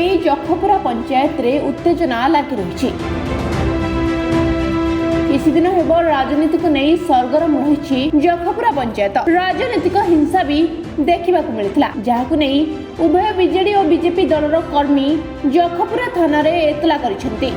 नहीं जखपुरा पंचायत रे उत्तेजना लगी रही। किसी दिन हेब राजनीति को नहीं सरगरम रही जखपुरा पंचायत। राजनीतिक हिंसा भी देखा मिलता, जहां नहीं उभय बीजेडी और बीजेपी दलर कर्मी जखपुरा थाना रे एतला करिसेंती।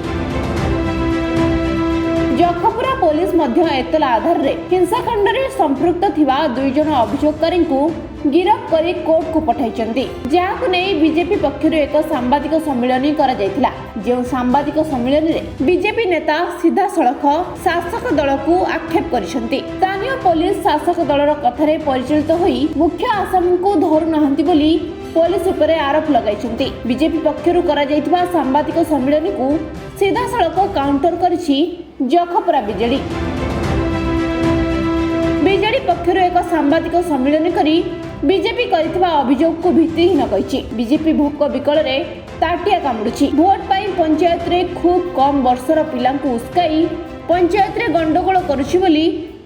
जखपुरा पुलिस मध्य एतला आधार रे हिंसाकांड रे संपृक्त थिबा 2 जन अभियोगकारी को गिरफ्त कर कोर्ट को पठाइछंती, जहां नहीं बीजेपी पक्षरु एक सांबादिक सम्मेलन करा जायतिला। जो सांबादिक सम्मेलन रे बीजेपी नेता सीधा सड़क शासक दल को आक्षेप करिसेंती। स्थानीय पुलिस शासक दलर कथारे परिचालित होई मुख्य आसामी को धरु नाहंती बोली पुलिस उपरे आरोप लगाइछंती। बीजेपी पक्षरु करा जायतिबा सांबादिक सम्मेलन को सीधा सड़क काउंटर करिछि जखपुरा बीजेडी। बीजेडी पक्षरु एक सांबादिक सम्मेलन करी बीजेपी करिଥିବା अभियोग को भित्तिहीन कहिछि। बीजेपी भोक विकल रे ताटिया कामुडुछि। भोट पाई पंचायत रे खूब कम वर्षर पिला को उस्काई पंचायत रे गंडगोल करुछि बोली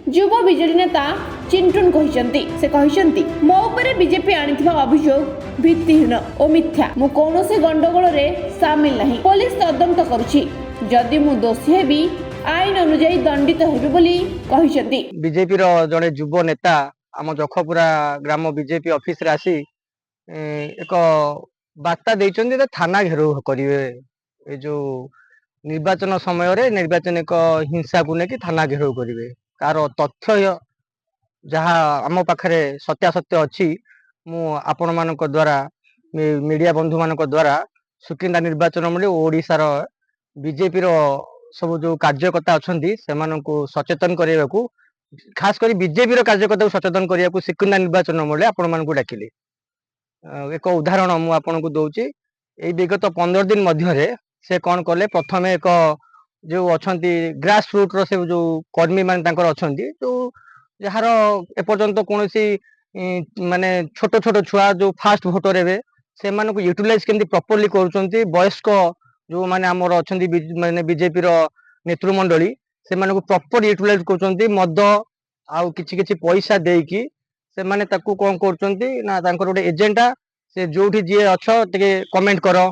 युवा बीजेडी नेता चिंटुन कहिसंती। से कहिसंती मो उपरे बीजेपी आनिଥିବା अभियोग भित्तिहीन ओ मिथ्या। मु कोनोसी गंडगोल रे शामिल नहीं। पुलिस तदंत करुछि। जदि मु दोषी हेबी आईन अनुसार दंडित हेबी बोली कहिसंती। बीजेपी रो जने युवा नेता आम जखपुरा ग्राम बीजेपी ऑफिस रे आसी एक बार्ता देइचंदी थाना घेराव करिवे। ए जो निर्वाचन समय रे निर्वाचनिक हिंसा को लेकिन थाना घेराव करिवे। कार तथ्य जहा आम पाखरे सत्यासत्य अच्छी मु आपण मानक द्वारा मीडिया बंधु मानक द्वारा सुकिंदा निर्वाचन में ओडिशार बीजेपी रो सब जो कार्यकर्ता अच्छी से सचेतन करने को खास कर बीजेपी कार्यकर्ता को सचेतन करने को सुकिंदा निर्वाचन में आपण मानक डाकिले। एक उदाहरण मु आपन को दउची। ए विगत 15 दिन मध्य से कौन कले प्रथम एक जो अच्छी ग्रास रूट रो से जो कर्मी मान तांकर अच्छी जो जार एपर्यंत कौन माने छोट छोट छुआ जो फास्ट भोटर हे से यूटिलाइज केमती प्रॉपर्ली करूछंती। वयस्क जो माने आमर अच्छी माने बीजेपी रो नेतृमंडली से प्रॉपर यूटिलाइज करूछंती। मद आउ किछि किछि पैसा देकी से माने ताकू कोन करूछंती ना तांकर गोटे एजेंडा से जोठी जे अच्छो ते कमेंट करो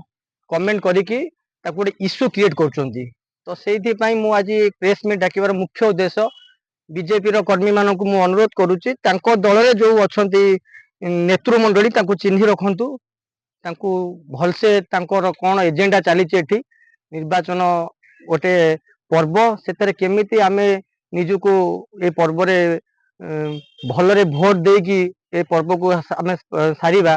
कमेंट करिकी ताकू गोटे इश्यू क्रिएट करूछंती। तो सेठी पई मु आज प्रेस मीट डाकिबार मुख्य उद्देश्य बीजेपी रो कर्मी मानक मु अनुरोध करूची तांको दल रे जो अच्छी नेतृमंडली तांको चिन्हि रखंतु। तांको भलसे तांकर कोन एजेंडा चली एठी निर्वाचन गोटे पर्व से केमिति आमे निजुको ए पर्व रे भल रे भोट देकी ए पर्व को आमे सारिबा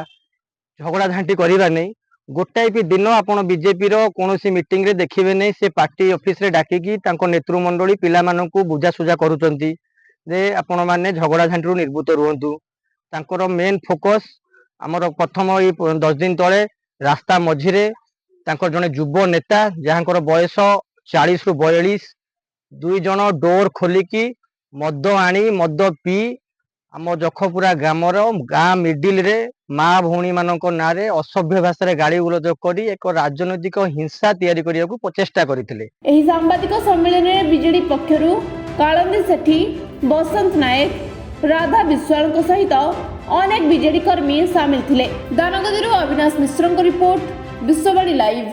झगड़ा झांटी करिबा नहीं। गोटाए भी दिन आपण बीजेपी रो कोनोसी मीटिंग रे देखिबे नहीं से पार्टी ऑफिस रे डाकिकी तांको नेतृमंडली पिला मानकू बुझा सुझा करूचंती जे आपण माने झगड़ा झांटी निर्भूत रुहंतु। तांकर मेन फोकस आमर प्रथम 10 दिन तले रास्ता मझिरे तांकर जने युवा नेता जहांकर बयस 40 रु 42 2 जन डोर खोलिकी मद आनी मद पी आम जखपुरा ग्रामर गाँ मिडिल रे माँ भौणी मानक ना रे असभ्य भाषा रे गाड़ी गुलज करी एक राजनैतिक हिंसा तैयारी करिया को प्रचेष्टा करिथिले। एही सांबादिक सम्मेलन रे बीजेडी पक्षरु कालंदी सेठी, बसंत नायक, राधा विश्वाल को सहित अनेक बीजेडी कर्मी शामिल थिले। दानगदीरु अविनाश मिश्रଙ୍କ रिपोर्ट, विश्ववाणी लाइव।